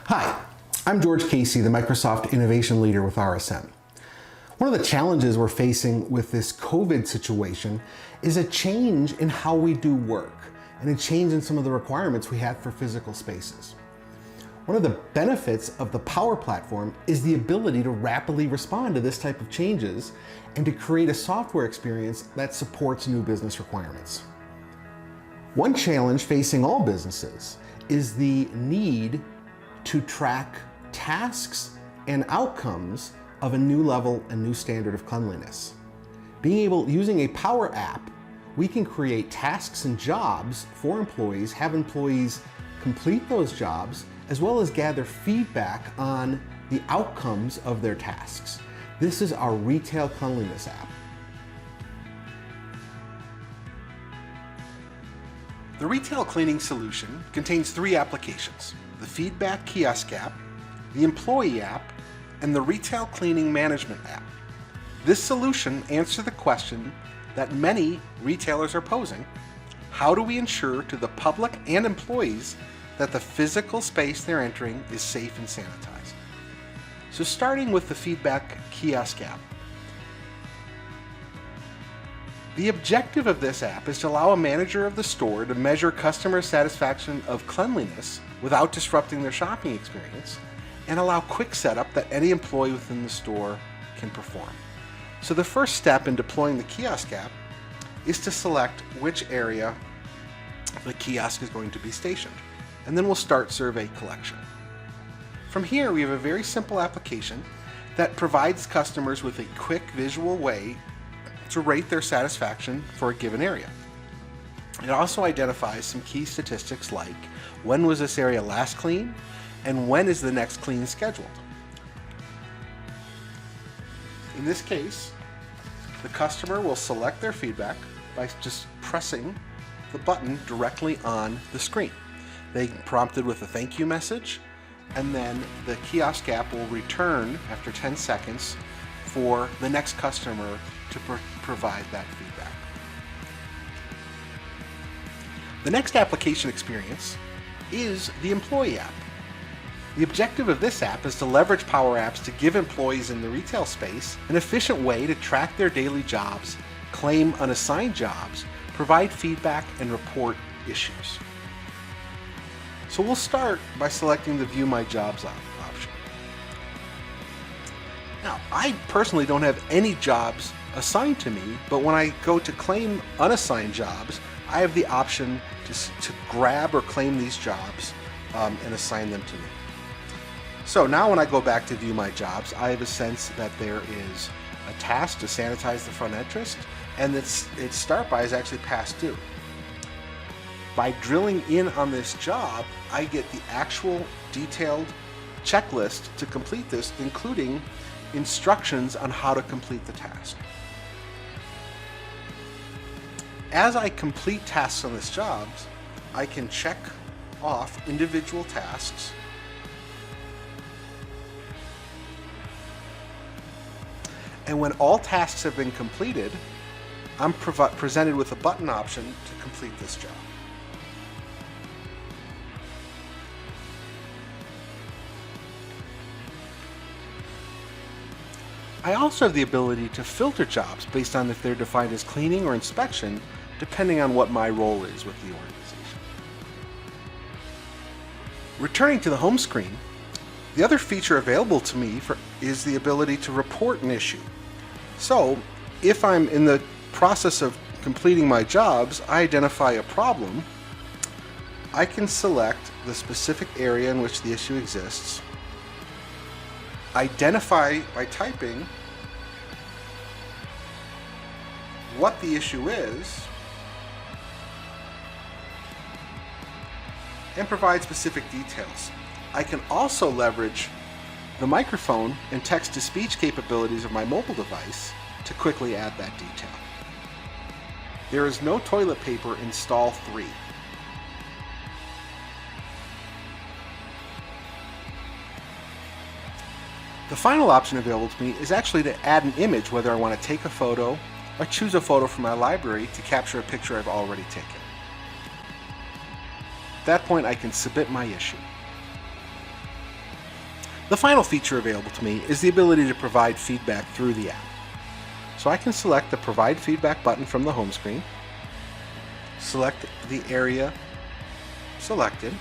Hi, I'm George Casey, the Microsoft Innovation Leader with RSM. One of the challenges we're facing with this COVID situation is a change in how we do work and a change in some of the requirements we have for physical spaces. One of the benefits of the Power Platform is the ability to rapidly respond to this type of changes and to create a software experience that supports new business requirements. One challenge facing all businesses is the need to track tasks and outcomes of a new level and new standard of cleanliness. Using a Power app, we can create tasks and jobs for employees, have employees complete those jobs, as well as gather feedback on the outcomes of their tasks. This is our Retail Cleanliness app. The Retail Cleaning solution contains three applications: the Feedback Kiosk app, the Employee app, and the Retail Cleaning Management app. This solution answers the question that many retailers are posing: how do we ensure to the public and employees that the physical space they're entering is safe and sanitized? So starting with the Feedback Kiosk app. The objective of this app is to allow a manager of the store to measure customer satisfaction of cleanliness without disrupting their shopping experience, and allow quick setup that any employee within the store can perform. So the first step in deploying the kiosk app is to select which area the kiosk is going to be stationed, and then we'll start survey collection. From here, we have a very simple application that provides customers with a quick visual way to rate their satisfaction for a given area. It also identifies some key statistics like when was this area last cleaned and when is the next clean scheduled. In this case, the customer will select their feedback by just pressing the button directly on the screen. They get prompted with a thank you message, and then the kiosk app will return after 10 seconds for the next customer to provide that feedback. The next application experience is the Employee app. The objective of this app is to leverage Power Apps to give employees in the retail space an efficient way to track their daily jobs, claim unassigned jobs, provide feedback, and report issues. So we'll start by selecting the View My Jobs option. Now, I personally don't have any jobs assigned to me, but when I go to claim unassigned jobs, I have the option to grab or claim these jobs and assign them to me. So now when I go back to View My Jobs, I have a sense that there is a task to sanitize the front entrance, and its start by is actually past due. By drilling in on this job, I get the actual detailed checklist to complete this, including instructions on how to complete the task. As I complete tasks on this job, I can check off individual tasks and when all tasks have been completed, I'm presented with a button option to complete this job. I also have the ability to filter jobs based on if they're defined as cleaning or inspection, depending on what my role is with the organization. Returning to the home screen, the other feature available to me is the ability to report an issue. So, if I'm in the process of completing my jobs, I identify a problem, I can select the specific area in which the issue exists, identify by typing what the issue is, and provide specific details. I can also leverage the microphone and text-to-speech capabilities of my mobile device to quickly add that detail. There is no toilet paper in stall 3. The final option available to me is actually to add an image, whether I want to take a photo or choose a photo from my library to capture a picture I've already taken. At that point, I can submit my issue. The final feature available to me is the ability to provide feedback through the app. So I can select the Provide Feedback button from the home screen, select the area selected,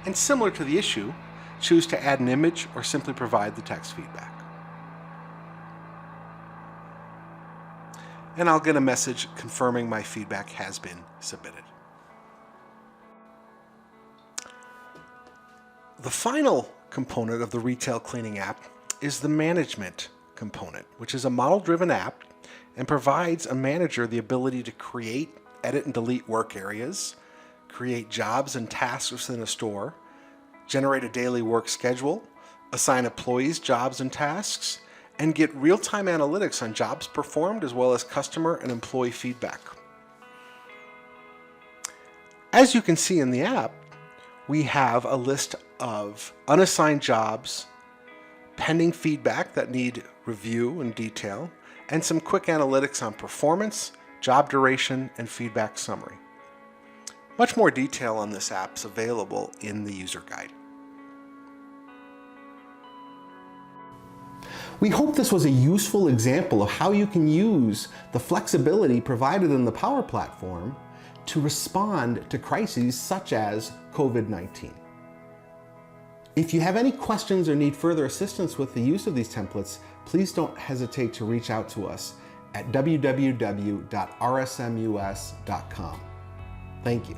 and similar to the issue, choose to add an image or simply provide the text feedback. And I'll get a message confirming my feedback has been submitted. The final component of the retail cleaning app is the management component, which is a model-driven app and provides a manager the ability to create, edit, and delete work areas, create jobs and tasks within a store, generate a daily work schedule, assign employees jobs and tasks, and get real-time analytics on jobs performed as well as customer and employee feedback. As you can see in the app, we have a list of unassigned jobs, pending feedback that need review and detail, and some quick analytics on performance, job duration, and feedback summary. Much more detail on this app is available in the user guide. We hope this was a useful example of how you can use the flexibility provided in the Power Platform to respond to crises such as COVID-19. If you have any questions or need further assistance with the use of these templates, please don't hesitate to reach out to us at www.rsmus.com. Thank you.